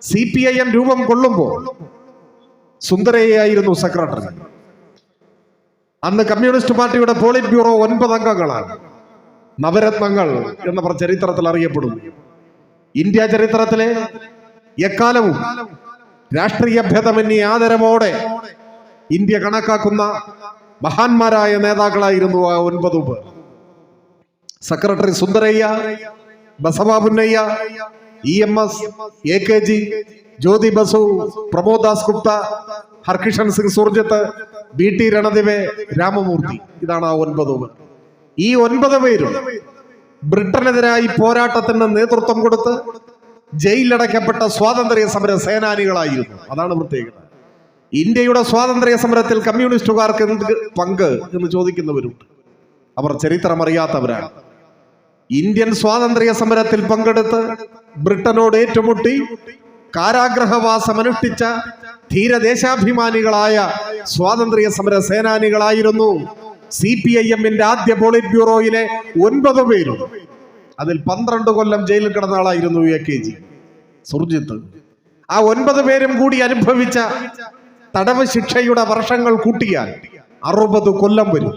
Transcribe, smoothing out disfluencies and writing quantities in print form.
CPIM രൂപം കൊള്ളുമ്പോൾ സുന്ദരയ്യായിരുന്നു secretary. അന്ന് communist പാർട്ടിയുടെ പോളിറ്റ് ബ്യൂറോ 9 അംഗങ്ങളാണ്. നവരത്നങ്ങൾ എന്ന ചരിത്രത്തിൽ അറിയപ്പെടുന്നു. ഇന്ത്യ ചരിത്രത്തിലെ എക്കാലവും രാഷ്ട്രീയ ഭേദമന്യേ ആദരവോടെ ഇന്ത്യ കണക്കാക്കുന്ന മഹാന്മാരായ നേതാക്കളായിരുന്നു ആ 9 പേർ. Secretary Sundarayya, Basavapunnaiah, EMS, AKG, Jyoti Basu, Pramod Das Gupta, Harkishan Singh Surjeet, BT Ranadive, Ramamurthy. ഇതാണ് ആ 9 പേർ. ഈ 9 പേരും ബ്രിട്ടനെതിരായി പോരാട്ടത്തിന് നേതൃത്വം കൊടുത്ത് ജയിലിലടയ്ക്കപ്പെട്ട സ്വാതന്ത്ര്യ സമര സേനാനികളായിരുന്നു. അതാണ് പ്രത്യേകത. ഇന്ത്യയുടെ സ്വാതന്ത്ര്യ സമരത്തിൽ കമ്മ്യൂണിസ്റ്റുകാർക്ക് എന്ത് പങ്ക് എന്ന് ചോദിക്കുന്നവരുണ്ട്. അവർ ചരിത്രം അറിയാത്തവരാണ്. ഇന്ത്യൻ സ്വാതന്ത്ര്യ സമരത്തിൽ പങ്കെടുത്ത് ബ്രിട്ടനോട് ഏറ്റുമുട്ടി കാരാഗ്രഹവാസം അനുഷ്ഠിച്ച ധീരദേശാഭിമാനികളായ സ്വാതന്ത്ര്യ സമര സേനാനികളായിരുന്നു CPIM-ന്റെ ആദ്യ പോളിറ്റ് ബ്യൂറോയിലെ 9 പേരും. അതിൽ 12 കൊല്ലം ജയിലിൽ കിടന്ന ആളായിരുന്നു AKG സുർജിത്ത്. ആ 9 പേരും കൂടി അനുഭവിച്ച തടവ് ശിക്ഷയുടെ വർഷങ്ങൾ കൂട്ടിയാൽ 60 കൊല്ലം വരും.